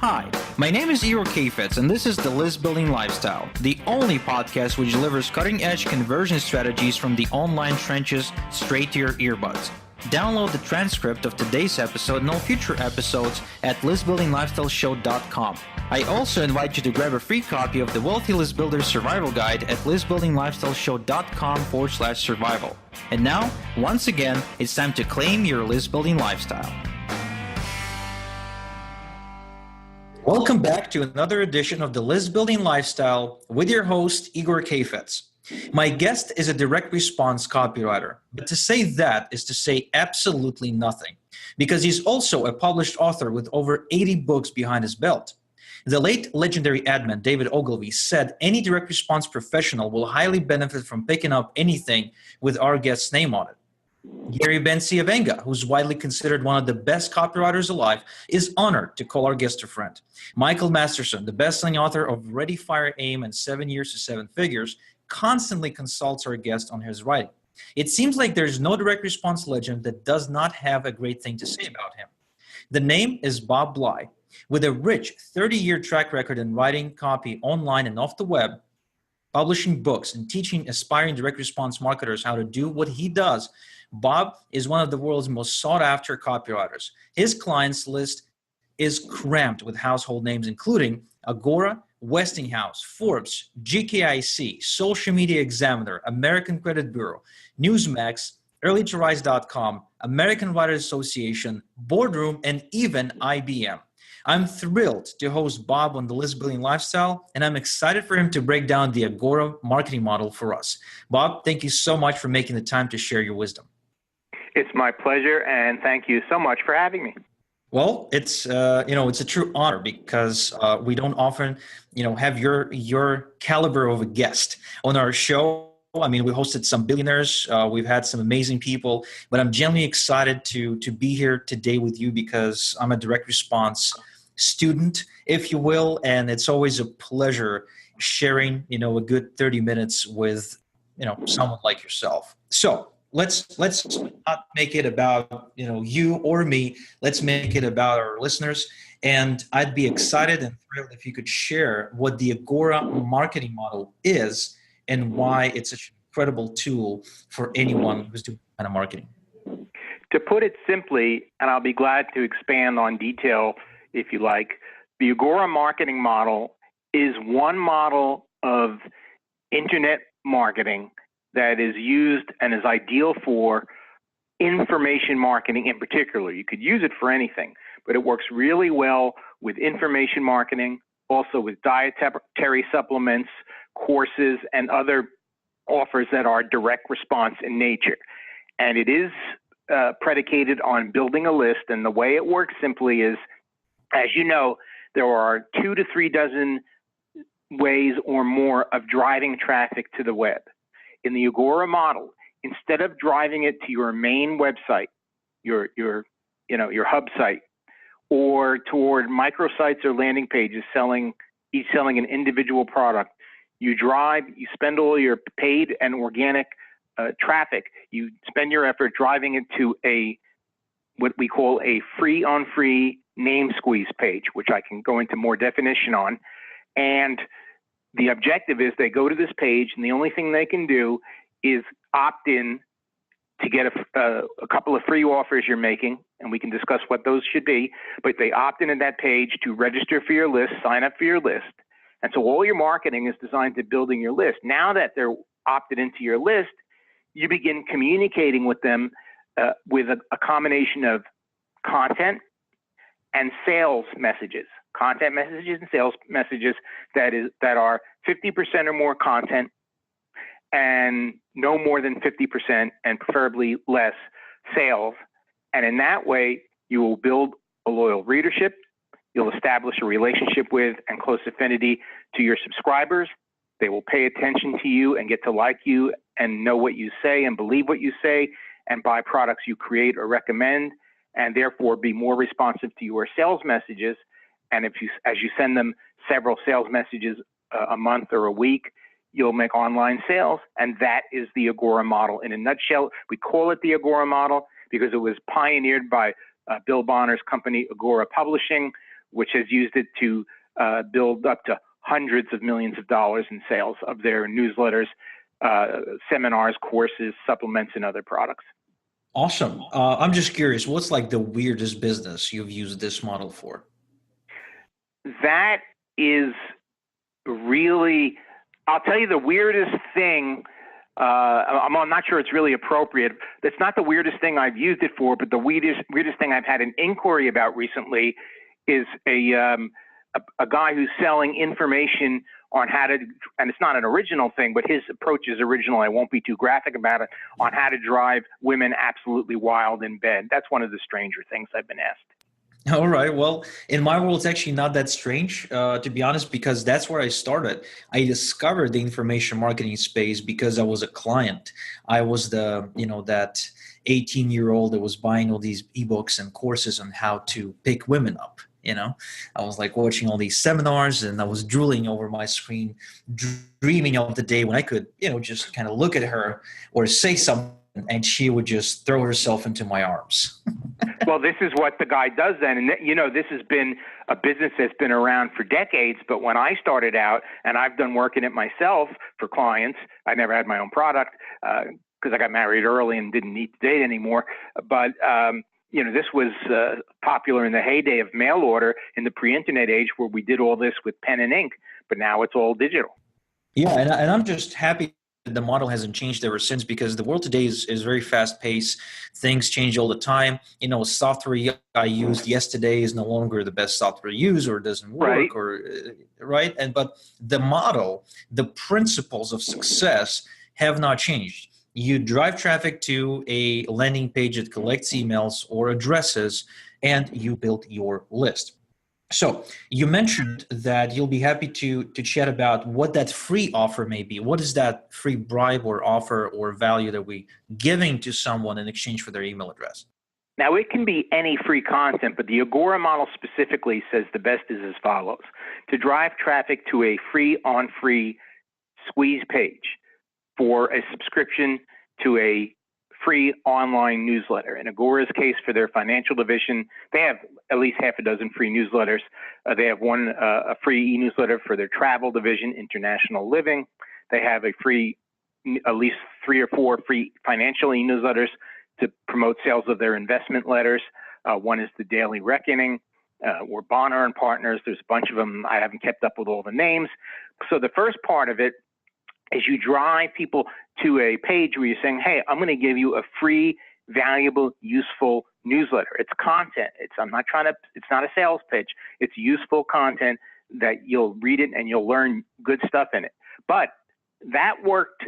Hi, my name is Agora Model, and this is the List Building Lifestyle, the only podcast which delivers cutting-edge conversion strategies from the online trenches straight to your earbuds. Download the transcript of today's episode and all future episodes at listbuildinglifestyleshow.com. I also invite you to grab a free copy of the Wealthy List Builder Survival Guide at listbuildinglifestyleshow.com/survival. And now, once again, it's time to claim your list building lifestyle. Welcome back to another edition of the List Building Lifestyle with your host, Agora Model. My guest is a direct response copywriter, but to say that is to say absolutely nothing, because he's also a published author with over 80 books behind his belt. The late legendary admin David Ogilvy said any direct response professional will highly benefit from picking up anything with our guest's name on it. Gary Benciavenga, who's widely considered one of the best copywriters alive, is honored to call our guest a friend. Michael Masterson, the best-selling author of Ready, Fire, Aim, and 7 Years to 7 Figures, constantly consults our guest on his writing. It seems like there's no direct response legend that does not have a great thing to say about him. The name is Bob Bly. With a rich 30-year track record in writing copy online and off the web, publishing books, and teaching aspiring direct response marketers how to do what he does, Bob is one of the world's most sought-after copywriters. His clients list is crammed with household names, including Agora, Westinghouse, Forbes, GKIC, Social Media Examiner, American Credit Bureau, Newsmax, EarlyToRise.com, American Writers Association, Boardroom, and even IBM. I'm thrilled to host Bob on the List Building Lifestyle, and I'm excited for him to break down the Agora marketing model for us. Bob, thank you so much for making the time to share your wisdom. It's my pleasure, and thank you so much for having me. Well, it's a true honor because we don't often have your caliber of a guest on our show. I mean, we hosted some billionaires, we've had some amazing people, but I'm genuinely excited to be here today with you because I'm a direct response student, if you will, and it's always a pleasure sharing a good 30 minutes with someone like yourself. So let's not make it about you or me. Let's make it about our listeners. And I'd be excited and thrilled if you could share what the Agora marketing model is and why it's such an incredible tool for anyone who's doing kind of marketing. To put it simply, and I'll be glad to expand on detail if you like, the Agora marketing model is one model of internet marketing that is used and is ideal for information marketing in particular. You could use it for anything, but it works really well with information marketing, also with dietary supplements, courses, and other offers that are direct response in nature. And it is predicated on building a list. And the way it works simply is, as you know, there are 2 to 3 dozen ways or more of driving traffic to the web. In the Agora model, instead of driving it to your main website, your hub site, or toward microsites or landing pages each selling an individual product, you spend all your paid and organic traffic. You spend your effort driving it to what we call a free on free name squeeze page, which I can go into more definition on. And the objective is they go to this page, and the only thing they can do is opt in to get a couple of free offers you're making, and we can discuss what those should be. But they opt in at that page to register for your list, sign up for your list. And so all your marketing is designed to building your list. Now that they're opted into your list, you begin communicating with them with a combination of content and sales messages. Content messages and sales messages that are 50% or more content and no more than 50% and preferably less sales. And in that way, you will build a loyal readership. You'll establish a relationship with and close affinity to your subscribers. They will pay attention to you and get to like you and know what you say and believe what you say and buy products you create or recommend, and therefore be more responsive to your sales messages. And as you send them several sales messages a month or a week, you'll make online sales. And that is the Agora model. In a nutshell, we call it the Agora model because it was pioneered by Bill Bonner's company, Agora Publishing, which has used it to build up to hundreds of millions of dollars in sales of their newsletters, seminars, courses, supplements, and other products. Awesome. I'm just curious, what's like the weirdest business you've used this model for? That is really, I'll tell you the weirdest thing. I'm not sure it's really appropriate. That's not the weirdest thing I've used it for, but the weirdest thing I've had an inquiry about recently is a guy who's selling information on how to, and it's not an original thing, but his approach is original. I won't be too graphic about it, on how to drive women absolutely wild in bed. That's one of the stranger things I've been asked. All right. Well, in my world, it's actually not that strange, to be honest, because that's where I started. I discovered the information marketing space because I was a client. I was that 18-year-old that was buying all these ebooks and courses on how to pick women up. I was like watching all these seminars and I was drooling over my screen, dreaming of the day when I could, just kind of look at her or say something and she would just throw herself into my arms. Well, this is what the guy does then. And, this has been a business that's been around for decades. But when I started out, and I've done work in it myself for clients, I never had my own product because I got married early and didn't need to date anymore. But, this was popular in the heyday of mail order in the pre-internet age where we did all this with pen and ink. But now it's all digital. Yeah, and I'm just happy the model hasn't changed ever since, because the world today is very fast paced. Things change all the time. Software I used yesterday is no longer the best software to use, or doesn't work, right. But the model, the principles of success have not changed. You drive traffic to a landing page that collects emails or addresses, and you build your list. So you mentioned that you'll be happy to chat about what that free offer may be. What is that free bribe or offer or value that we're giving to someone in exchange for their email address? Now, it can be any free content, but the Agora model specifically says the best is as follows. To drive traffic to a free squeeze page for a subscription to a free online newsletter. In Agora's case, for their financial division, they have at least half a dozen free newsletters. They have a free e-newsletter for their travel division, International Living. They have at least 3 or 4 free financial e-newsletters to promote sales of their investment letters. One is the Daily Reckoning. We're Bonner and Partners. There's a bunch of them. I haven't kept up with all the names. So the first part of it is you drive people to a page where you're saying, hey, I'm going to give you a free, valuable, useful newsletter. It's content. It's not a sales pitch. It's useful content that you'll read it and you'll learn good stuff in it. But that worked,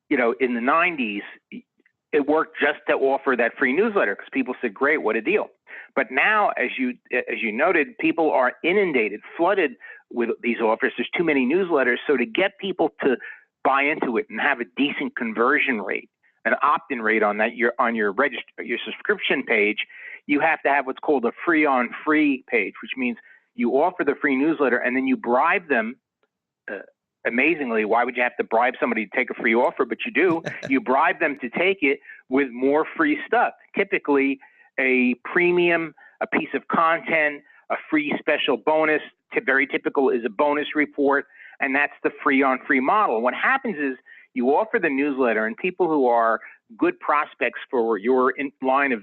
in the 90s, it worked just to offer that free newsletter because people said, great, what a deal. But now, as you noted, people are inundated, flooded with these offers. There's too many newsletters. So to get people to buy into it and have a decent conversion rate, an opt-in rate on that, your subscription page, you have to have what's called a free on free page, which means you offer the free newsletter and then you bribe them. Amazingly, why would you have to bribe somebody to take a free offer? But you do. You bribe them to take it with more free stuff. Typically, a premium, a piece of content, a free special bonus. Very typical is a bonus report. And that's the free on free model. What happens is you offer the newsletter, and people who are good prospects for your line of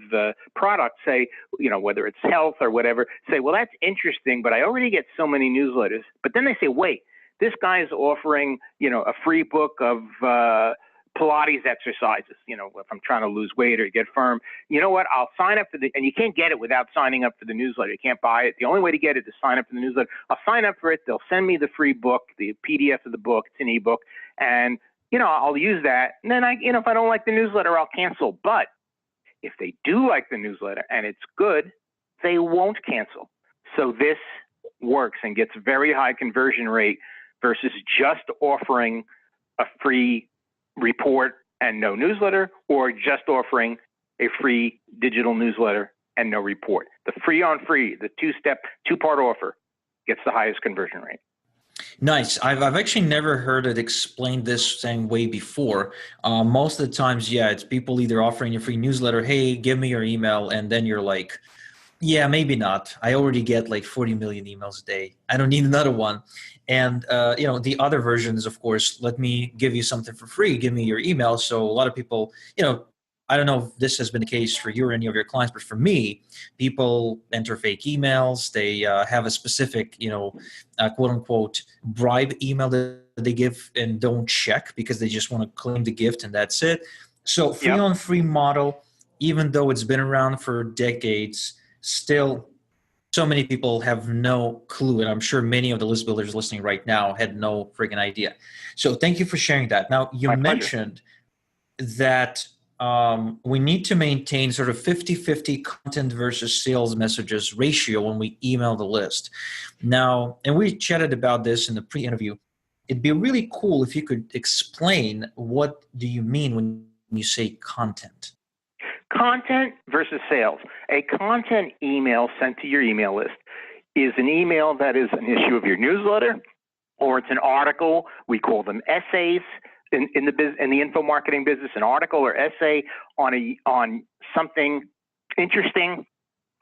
product say, whether it's health or whatever, say, well, that's interesting, but I already get so many newsletters. But then they say, wait, this guy's offering, a free book of Pilates exercises, if I'm trying to lose weight or get firm. You know what? I'll sign up and you can't get it without signing up for the newsletter. You can't buy it. The only way to get it is sign up for the newsletter. I'll sign up for it. They'll send me the free book, the PDF of the book. It's an ebook. And, I'll use that. And then if I don't like the newsletter, I'll cancel. But if they do like the newsletter and it's good, they won't cancel. So this works and gets very high conversion rate versus just offering a free report and no newsletter, or just offering a free digital newsletter and no report. The free on free, the two-part offer gets the highest conversion rate. Nice. I've actually never heard it explained this same way before. Most of the times, it's people either offering a free newsletter, hey, give me your email, and then you're like, Yeah, maybe not. I already get like 40 million emails a day. I don't need another one. And the other version is, of course, let me give you something for free. Give me your email. So a lot of people, I don't know if this has been the case for you or any of your clients, but for me, people enter fake emails. They have a specific, quote unquote, bribe email that they give and don't check because they just want to claim the gift and that's it. So free Yep. on free model, even though it's been around for decades, still so many people have no clue, and I'm sure many of the list builders listening right now had no freaking idea. So thank you for sharing that. Now, you My pleasure. mentioned that we need to maintain sort of 50-50 content versus sales messages ratio when we email the list. Now, and we chatted about this in the pre-interview. It'd be really cool if you could explain what do you mean when you say content. Content versus sales. A content email sent to your email list is an email that is an issue of your newsletter, or it's an article. We call them essays in the info marketing business. An article or essay on something interesting,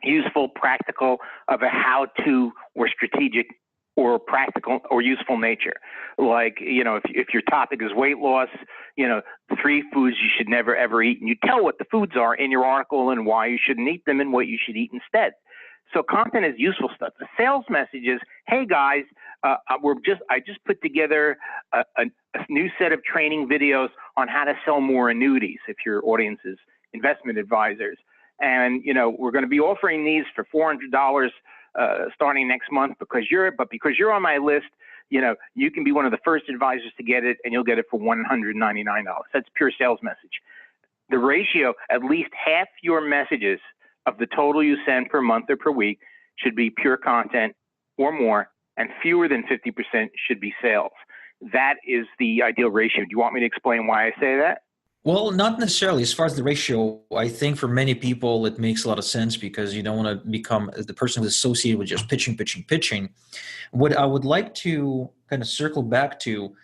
useful, practical, of a how-to or strategic or practical or useful nature. Like, if your topic is weight loss, 3 foods you should never ever eat, and you tell what the foods are in your article and why you shouldn't eat them and what you should eat instead. So content is useful stuff. The sales message is, hey guys, I just put together a new set of training videos on how to sell more annuities if your audience is investment advisors. And, we're going to be offering these for $400 starting next month because you're on my list, you can be one of the first advisors to get it, and you'll get it for $199. That's pure sales message. The ratio, at least half your messages of the total you send per month or per week should be pure content or more, and fewer than 50% should be sales. That is the ideal ratio. Do you want me to explain why I say that? Well, not necessarily. As far as the ratio, I think for many people it makes a lot of sense because you don't want to become the person who's associated with just pitching. What I would like to kind of circle back to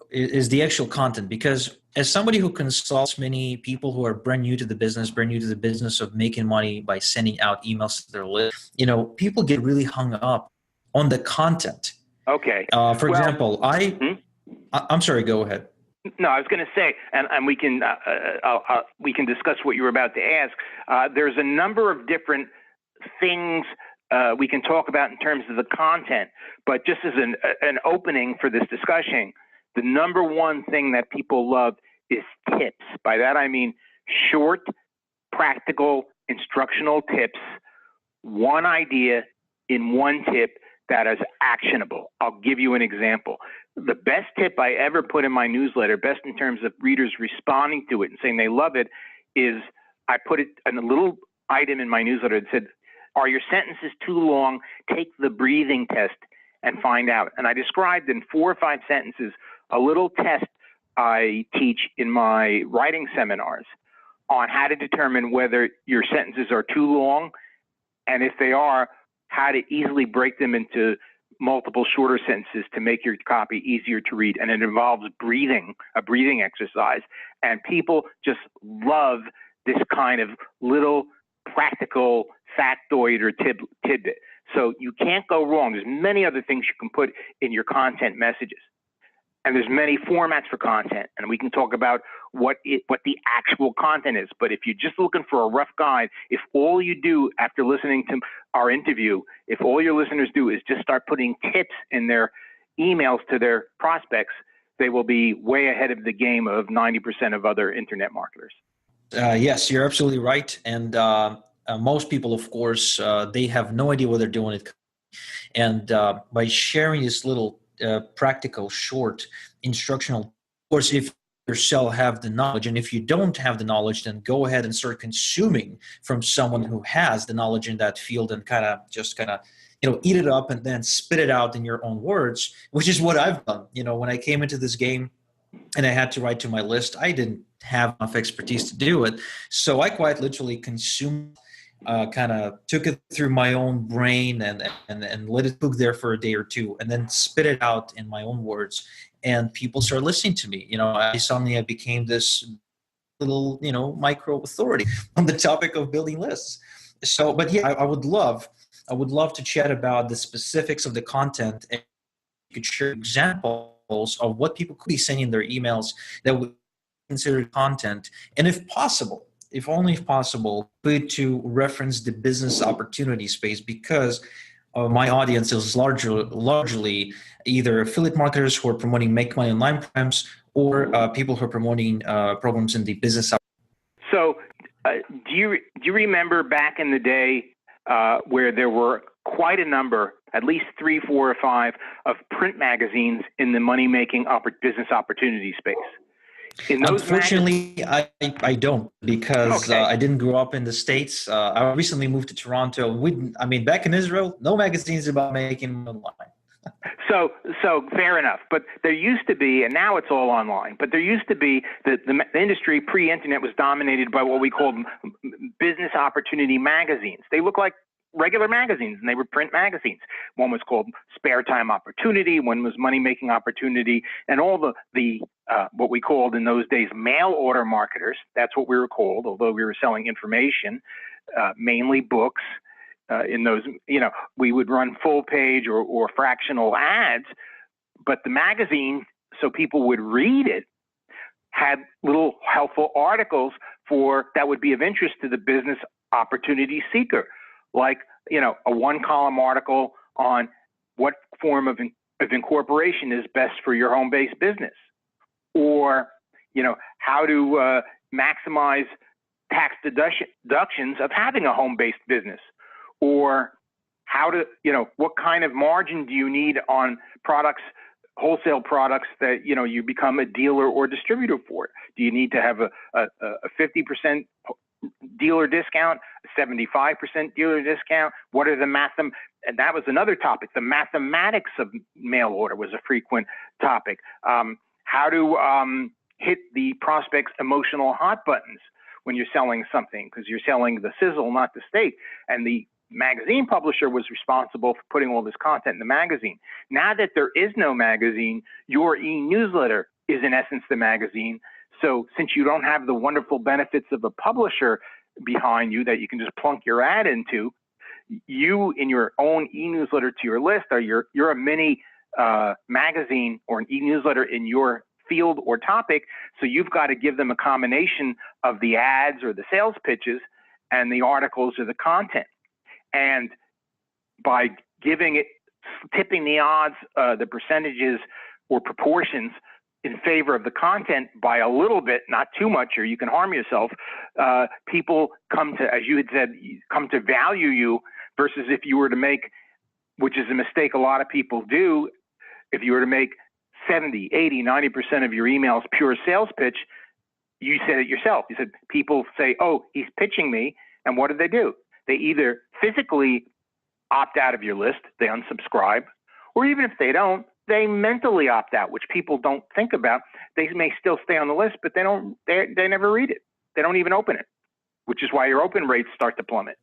is the actual content, because as somebody who consults many people who are brand new to the business of making money by sending out emails to their list, people get really hung up on the content. Okay. For example, I'm sorry, go ahead. No, I was going to say, and we can discuss what you were about to ask. There's a number of different things we can talk about in terms of the content, but just as an opening for this discussion, the number one thing that people love is tips. By that I mean short, practical, instructional tips, one idea in one tip that is actionable. I'll give you an example. The best tip I ever put in my newsletter, best in terms of readers responding to it and saying they love it, is I put it in a little item in my newsletter that said, are your sentences too long? Take the breathing test and find out. And I described in 4 or 5 sentences a little test I teach in my writing seminars on how to determine whether your sentences are too long, and if they are, how to easily break them into multiple shorter sentences to make your copy easier to read. And it involves breathing, a breathing exercise. And people just love this kind of little practical factoid or tidbit. So you can't go wrong. There's many other things you can put in your content messages. And there's many formats for content, and we can talk about what the actual content is. But if you're just looking for a rough guide, if all you do after listening to our interview, if all your listeners do is just start putting tips in their emails to their prospects, they will be way ahead of the game of 90% of other internet marketers. Yes, you're absolutely right. And most people, of course, they have no idea what they're doing. And by sharing this little practical, short, instructional, of course, if yourself have the knowledge, and if you don't have the knowledge, then go ahead and start consuming from someone who has the knowledge in that field and kind of eat it up and then spit it out in your own words, which is what I've done. When I came into this game and I had to write to my list, I didn't have enough expertise to do it. So I quite literally consumed, kind of took it through my own brain and let it cook there for a day or two, and then spit it out in my own words. And people started listening to me. I became this little, micro authority on the topic of building lists. So, but yeah, I would love to chat about the specifics of the content, and you could share examples of what people could be sending in their emails that would consider content, and if possible, if only if possible, put to reference the business opportunity space, because my audience is largely either affiliate marketers who are promoting make money online programs, or people who are promoting programs in the business. So, do you remember back in the day where there were quite a number, at least 3, 4, or 5, of print magazines in the money-making business opportunity space? In those Unfortunately, I don't, because Okay. I didn't grow up in the States. I recently moved to Toronto. I mean, back in Israel, no magazines about making money online. So fair enough. But there used to be, and now it's all online, but there used to be, the industry pre-internet was dominated by what we called business opportunity magazines. They look like regular magazines, and they were print magazines. One was called Spare Time Opportunity, one was Money Making Opportunity, and all the what we called in those days mail order marketers. That's what we were called, although we were selling information, mainly books. In those, we would run full page or fractional ads, but the magazine, so people would read it, had little helpful articles that would be of interest to the business opportunity seeker, like, a 1-column article on what form of incorporation is best for your home-based business, or, how to maximize tax deductions of having a home-based business, or how to, what kind of margin do you need on products, wholesale products that, you become a dealer or distributor for? Do you need to have a 50% dealer discount, a 75% dealer discount? What are and that was another topic. The mathematics of mail order was a frequent topic. How to hit the prospect's emotional hot buttons when you're selling something, because you're selling the sizzle, not the steak. And the magazine publisher was responsible for putting all this content in the magazine. Now that there is no magazine, your e-newsletter is in essence the magazine. So since you don't have the wonderful benefits of a publisher behind you that you can just plunk your ad into, you in your own e-newsletter to your list you're a mini magazine or an e-newsletter in your field or topic. So you've got to give them a combination of the ads or the sales pitches and the articles or the content. And by tipping the odds, the percentages or proportions in favor of the content by a little bit, not too much, or you can harm yourself, people come to, as you had said, come to value you, versus if you were to make, which is a mistake a lot of people do, if you were to make 70, 80, 90% of your emails pure sales pitch, you said it yourself. You said people say, oh, he's pitching me, and what do? They either physically opt out of your list, they unsubscribe, or even if they don't, they mentally opt out, which people don't think about. They may still stay on the list, but they never read it. They don't even open it, which is why your open rates start to plummet.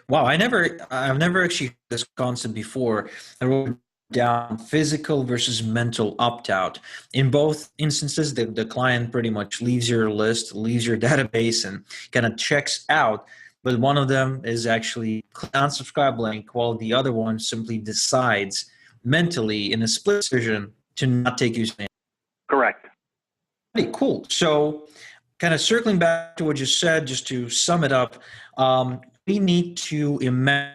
Wow, I've never actually heard this concept before. I wrote down physical versus mental opt-out. In both instances, the client pretty much leaves your list, leaves your database, and kind of checks out. But one of them is actually unsubscribe link, while the other one simply decides mentally in a split decision to not take you. Correct. Pretty cool. So kind of circling back to what you said, just to sum it up, we need to imagine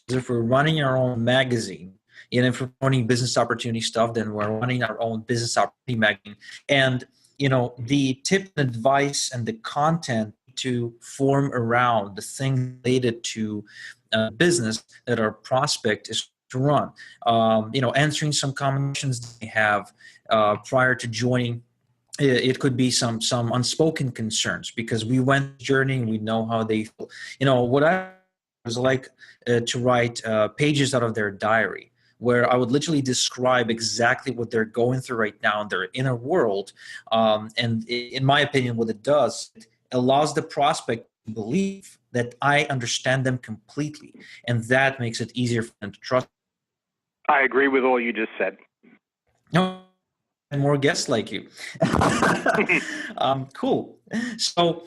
if we're running our own magazine, and if we're running business opportunity stuff, then we're running our own business opportunity magazine. And, the tip and advice and the content to form around the thing related to business that our prospect is to run. Answering some common questions they have prior to joining. It could be some unspoken concerns, because we went journey and we know how they feel. What I was like to write pages out of their diary, where I would literally describe exactly what they're going through right now in their inner world. And in my opinion, what it does, it allows the prospect to believe that I understand them completely, and that makes it easier for them to trust. I agree with all you just said. No, and more guests like you. Cool. So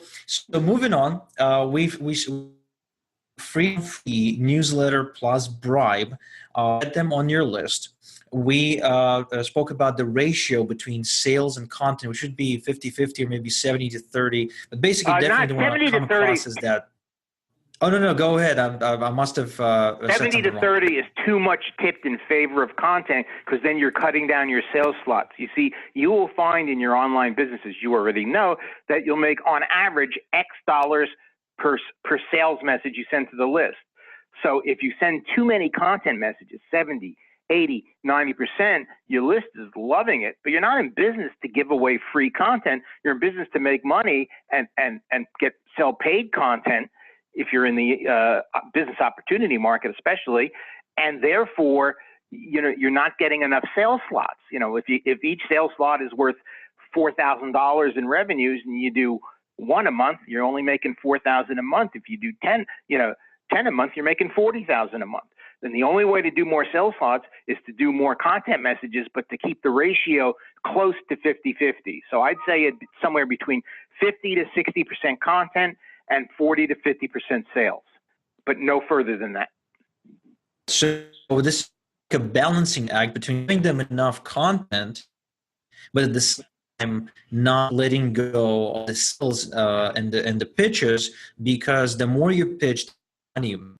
moving on, we've free newsletter plus bribe, get them on your list. We spoke about the ratio between sales and content, which should be 50-50 or maybe 70-30. But basically, Not definitely don't want 70 to to come 30. across as that. Oh, no, go ahead. I must have said 70 to something wrong. 30 is too much tipped in favor of content, because then you're cutting down your sales slots. You see, you will find in your online businesses, you already know, that you'll make on average X dollars per sales message you send to the list. So if you send too many content messages, 70, 80, 90%, your list is loving it, but you're not in business to give away free content. You're in business to make money and sell paid content, if you're in the business opportunity market especially, and therefore, you're not getting enough sales slots. If each sales slot is worth $4,000 in revenues and you do one a month, you're only making $4,000 a month. If you do 10 a month, you're making $40,000 a month. Then the only way to do more sales slots is to do more content messages, but to keep the ratio close to 50-50. So I'd say it's somewhere between 50 to 60% content and 40 to 50% sales, but no further than that. So this is like a balancing act between giving them enough content, but at the same time not letting go of the sales and the pitches, because the more you pitch, the money you make.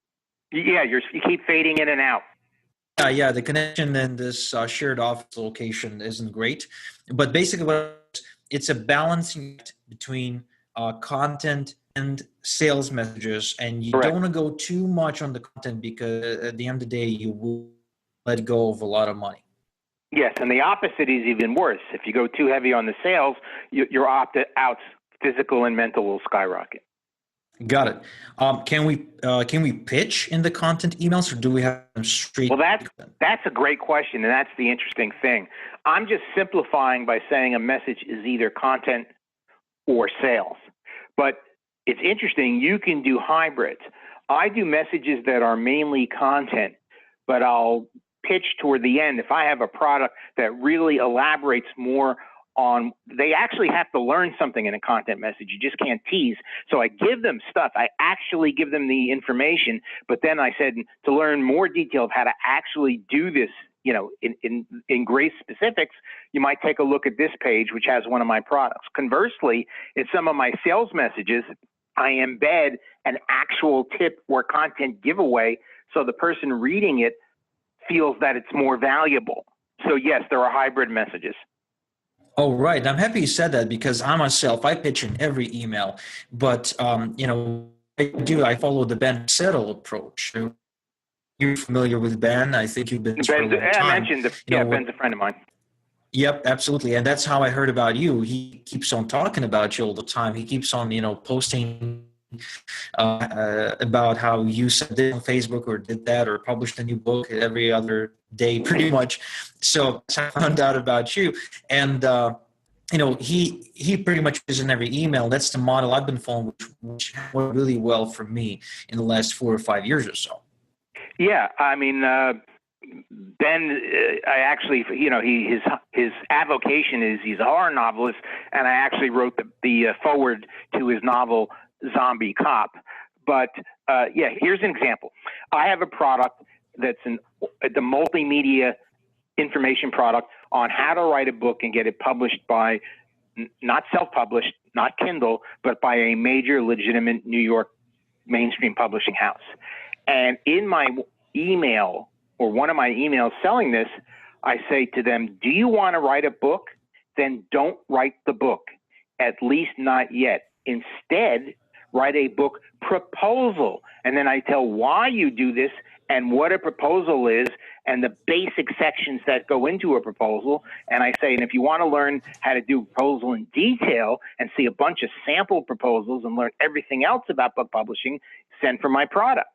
Yeah, you keep fading in and out. Yeah, the connection in this shared office location isn't great, but basically it's a balancing act between content and sales messages, and you Correct. don't want to go too much on the content, because at the end of the day you will let go of a lot of money. Yes, and the opposite is even worse. If you go too heavy on the sales, your opt-outs, physical and mental, will skyrocket. Got it. Can we pitch in the content emails, or do we have them straight? Well, that's a great question, and that's the interesting thing. I'm just simplifying by saying a message is either content or sales. But it's interesting, you can do hybrids. I do messages that are mainly content, but I'll pitch toward the end. If I have a product that really elaborates more on, they actually have to learn something in a content message. You just can't tease. So I give them stuff. I actually give them the information, but then I said, to learn more detail of how to actually do this, in great specifics, you might take a look at this page, which has one of my products. Conversely, in some of my sales messages, I embed an actual tip or content giveaway, so the person reading it feels that it's more valuable. So yes, there are hybrid messages. Oh, right. I'm happy you said that, because I myself, I pitch in every email, but I follow the Ben Settle approach. You're familiar with Ben. I think you've been for a long time. I mentioned, Ben's a friend of mine. Yep, absolutely. And that's how I heard about you. He keeps on talking about you all the time. He keeps on, posting about how you said this on Facebook or did that or published a new book every other day, pretty much. So I found out about you. And, he pretty much is in every email. That's the model I've been following, which worked really well for me in the last 4 or 5 years or so. Yeah, I mean, Ben, I actually, his avocation is he's a horror novelist, and I actually wrote the forward to his novel Zombie Cop. But here's an example. I have a product that's the multimedia information product on how to write a book and get it published by, not self-published, not Kindle, but by a major legitimate New York mainstream publishing house. And in my email, or one of my emails selling this, I say to them, do you want to write a book? Then don't write the book, at least not yet. Instead, write a book proposal. And then I tell why you do this and what a proposal is and the basic sections that go into a proposal. And I say, and if you want to learn how to do a proposal in detail and see a bunch of sample proposals and learn everything else about book publishing, send for my product.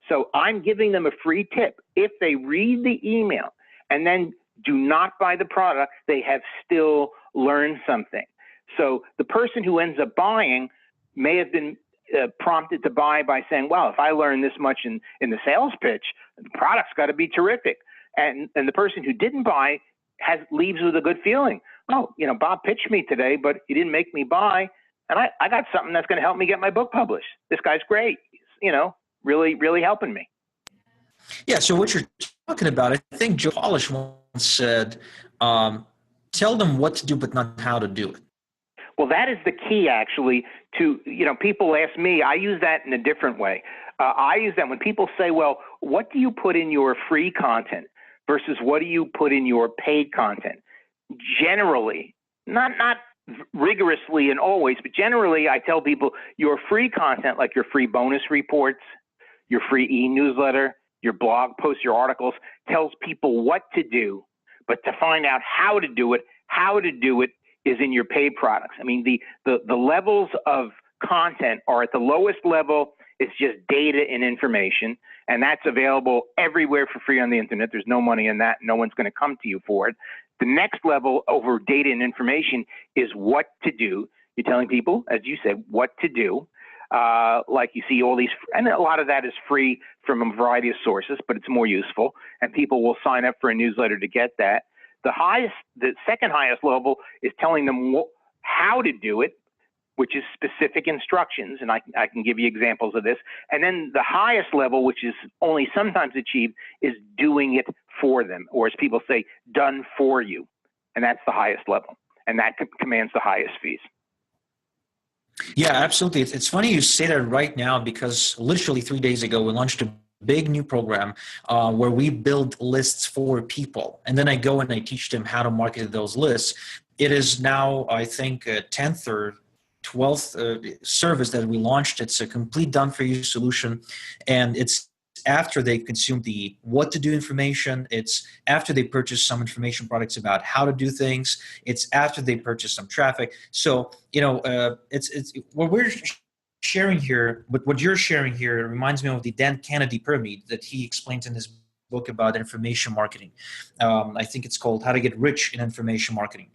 So I'm giving them a free tip. If they read the email and then do not buy the product, they have still learned something. So the person who ends up buying may have been prompted to buy by saying, well, if I learn this much in the sales pitch, the product's got to be terrific. And the person who didn't buy leaves with a good feeling. Oh, Bob pitched me today, but he didn't make me buy. And I got something that's going to help me get my book published. This guy's great. really, really helping me. Yeah, so what you're talking about, I think Joe Polish once said, tell them what to do, but not how to do it. Well, that is the key, actually, to, people ask me, I use that in a different way. I use that when people say, well, what do you put in your free content versus what do you put in your paid content? Generally, not rigorously and always, but generally I tell people your free content, like your free bonus reports, your free e-newsletter, your blog posts, your articles, tells people what to do, but to find out how to do it is in your paid products. I mean, the levels of content are at the lowest level. It's just data and information, and that's available everywhere for free on the internet. There's no money in that. No one's going to come to you for it. The next level over data and information is what to do. You're telling people, as you said, what to do. Like you see all these, and a lot of that is free from a variety of sources, but it's more useful, and people will sign up for a newsletter to get that. The second highest level is telling them how to do it, which is specific instructions, and I can give you examples of this. And then the highest level, which is only sometimes achieved, is doing it for them, or as people say, done for you. And that's the highest level, and that commands the highest fees. Yeah, absolutely. It's funny you say that right now, because literally 3 days ago, we launched a big new program where we build lists for people. And then I go and I teach them how to market those lists. It is now, I think, 10th or 12th service that we launched. It's a complete done-for-you solution. And it's after they consume the what to do information. It's after they purchase some information products about how to do things. It's after they purchase some traffic. So, it's what we're sharing here, but what you're sharing here reminds me of the Dan Kennedy pyramid that he explains in his book about information marketing. I think it's called How to Get Rich in Information Marketing.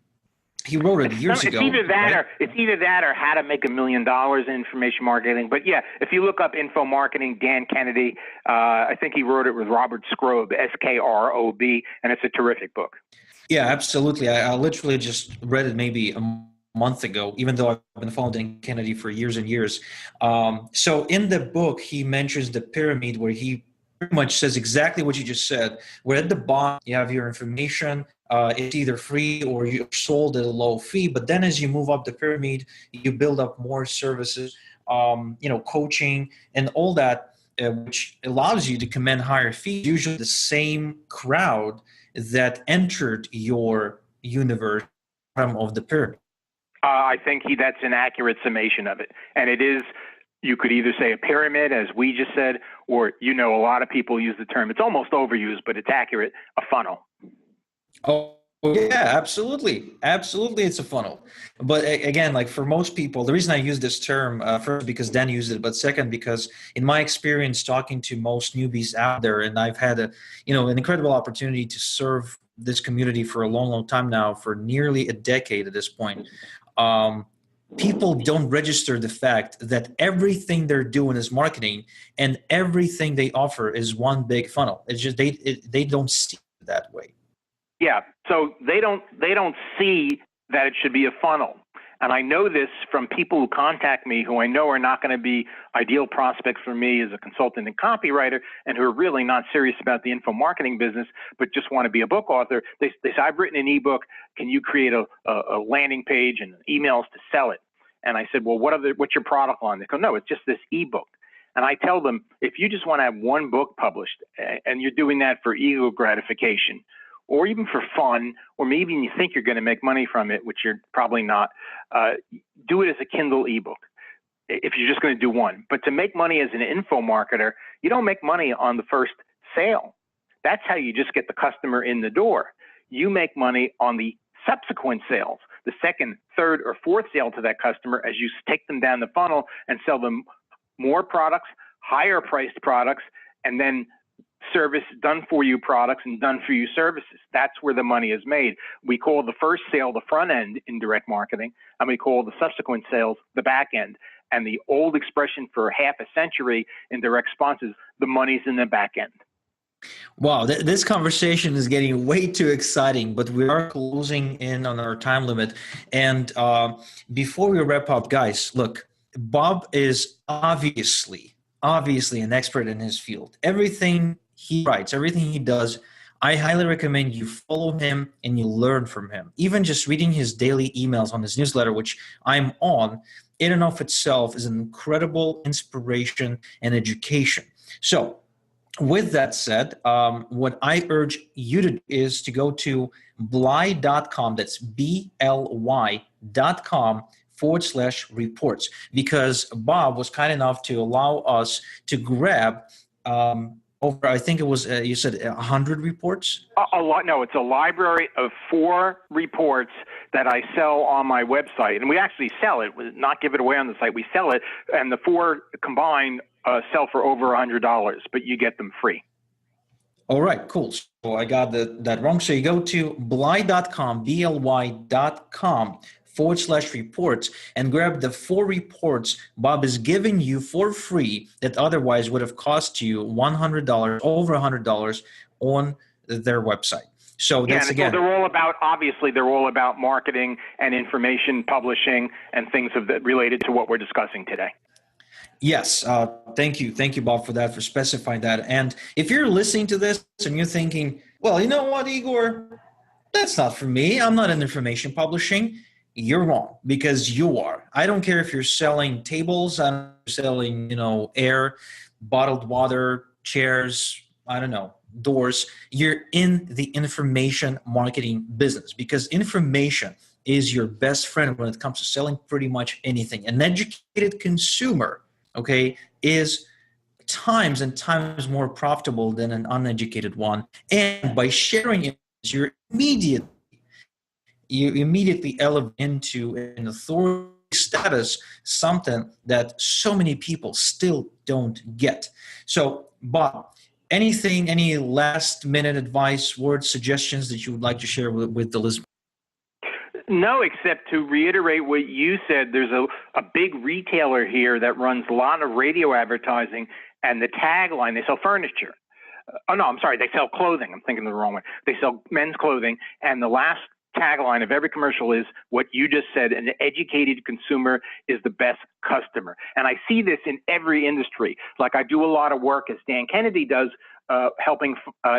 He wrote it years ago. It's either that or How to Make $1 Million in Information Marketing. But yeah, if you look up info marketing, Dan Kennedy, I think he wrote it with Robert Skrob, Skrob, and it's a terrific book. Yeah, absolutely. I literally just read it maybe a month ago, even though I've been following Dan Kennedy for years and years. So in the book, he mentions the pyramid where he pretty much says exactly what you just said, where at the bottom you have your information. It's either free or you're sold at a low fee. But then as you move up the pyramid, you build up more services, coaching and all that, which allows you to command higher fees. Usually the same crowd that entered your universe of the pyramid. I think that's an accurate summation of it. And it is, you could either say a pyramid, as we just said, or, a lot of people use the term, it's almost overused, but it's accurate, a funnel. Oh, yeah, absolutely. Absolutely, it's a funnel. But again, like for most people, the reason I use this term, first, because Dan used it, but second, because in my experience talking to most newbies out there, and I've had an incredible opportunity to serve this community for a long, long time now, for nearly a decade at this point. People don't register the fact that everything they're doing is marketing, and everything they offer is one big funnel. It's just they don't see it that way. Yeah, so they don't see that it should be a funnel. And I know this from people who contact me who I know are not going to be ideal prospects for me as a consultant and copywriter, and who are really not serious about the info marketing business, but just want to be a book author. They say, I've written an ebook. Can you create a landing page and emails to sell it? And I said, well, what's your product line? They go, no, it's just this ebook. And I tell them, if you just want to have one book published and you're doing that for ego gratification, or even for fun, or maybe you think you're going to make money from it, which you're probably not, do it as a Kindle ebook if you're just going to do one. But to make money as an info marketer, you don't make money on the first sale. That's how you just get the customer in the door. You make money on the subsequent sales, the second, third, or fourth sale to that customer as you take them down the funnel and sell them more products, higher priced products, and then service done for you products and done for you services. That's where the money is made. We call the first sale the front end in direct marketing, and we call the subsequent sales the back end. And the old expression for half a century in direct responses, the money's in the back end. Wow, this conversation is getting way too exciting, but we are closing in on our time limit. And before we wrap up, guys, look, Bob is obviously obviously an expert in his field. Everything he writes, everything he does, I highly recommend you follow him and you learn from him. Even just reading his daily emails on his newsletter, which I'm on, in and of itself is an incredible inspiration and education. So with that said, what I urge you to do is to go to bly.com, that's BLY.com/reports, because Bob was kind enough to allow us to grab over, I think it was, you said 100 reports? A lot. No, it's a library of 4 reports that I sell on my website. And we actually sell it, not give it away on the site. We sell it, and the 4 combined sell for over $100, but you get them free. All right, cool. So I got that wrong. So you go to bly.com, BLY.com/reports, and grab the 4 reports Bob is giving you for free that otherwise would have cost you $100, over $100 on their website. So that's again. They're all about, obviously, they're all about marketing and information publishing and things related to what we're discussing today. Yes. Thank you, Bob, for that, for specifying that. And if you're listening to this and you're thinking, well, you know what, Igor, that's not for me. I'm not in information publishing. You're wrong, because you are. I don't care if you're selling tables, I'm selling, air, bottled water, chairs, I don't know, doors. You're in the information marketing business, because information is your best friend when it comes to selling pretty much anything. An educated consumer, okay, is times and times more profitable than an uneducated one. And by sharing it, you immediately elevate into an authority status, something that so many people still don't get. So, Bob, any last minute advice, words, suggestions that you would like to share with the listeners? No, except to reiterate what you said, there's a big retailer here that runs a lot of radio advertising, and the tagline, they sell furniture. They sell clothing. I'm thinking the wrong way. They sell men's clothing, and the last tagline of every commercial is what you just said: an educated consumer is the best customer. And I see this in every industry. Like, I do a lot of work, as Dan Kennedy does, helping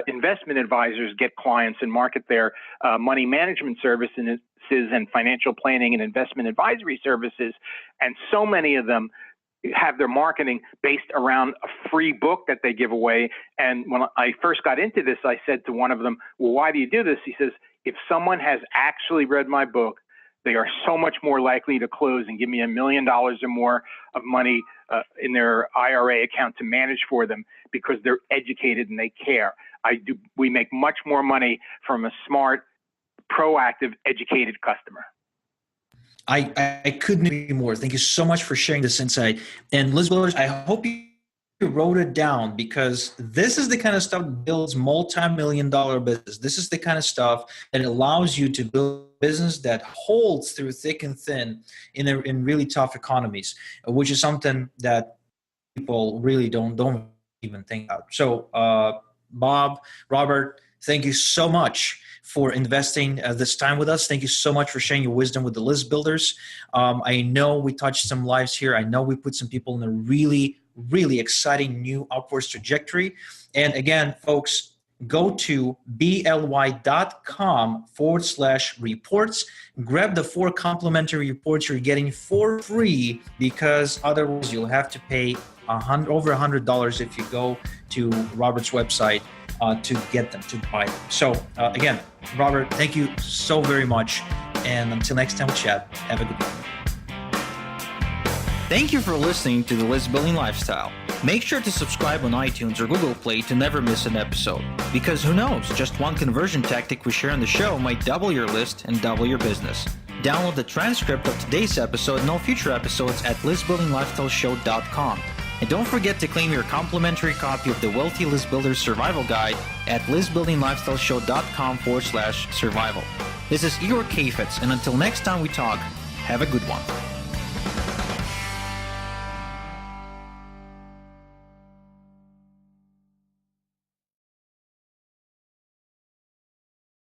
investment advisors get clients and market their money management services and financial planning and investment advisory services. And so many of them have their marketing based around a free book that they give away. And when I first got into this, I said to one of them, well, why do you do this? He says, if someone has actually read my book, they are so much more likely to close and give me $1 million or more of money in their IRA account to manage for them, because they're educated and they care. We make much more money from a smart, proactive, educated customer. I couldn't agree more. Thank you so much for sharing this insight. And Liz Builders, I hope you wrote it down, because this is the kind of stuff that builds multi-million-dollar business. This is the kind of stuff that allows you to build a business that holds through thick and thin in really tough economies, which is something that people really don't even think about. So, Bob, Robert, thank you so much for investing this time with us. Thank you so much for sharing your wisdom with the list builders. I know we touched some lives here. I know we put some people in a really, really exciting new upwards trajectory. And again, folks, go to bly.com/reports. Grab the 4 complimentary reports you're getting for free, because otherwise you'll have to pay over $100 if you go to Robert's website to get them, to buy them. So again, Robert, thank you so very much. And until next time we chat, have a good one. Thank you for listening to The List Building Lifestyle. Make sure to subscribe on iTunes or Google Play to never miss an episode. Because who knows, just one conversion tactic we share on the show might double your list and double your business. Download the transcript of today's episode and all future episodes at listbuildinglifestyleshow.com. And don't forget to claim your complimentary copy of the Wealthy List Builders Survival Guide at listbuildinglifestyleshow.com/survival. This is Igor Kafetz, and until next time we talk, have a good one.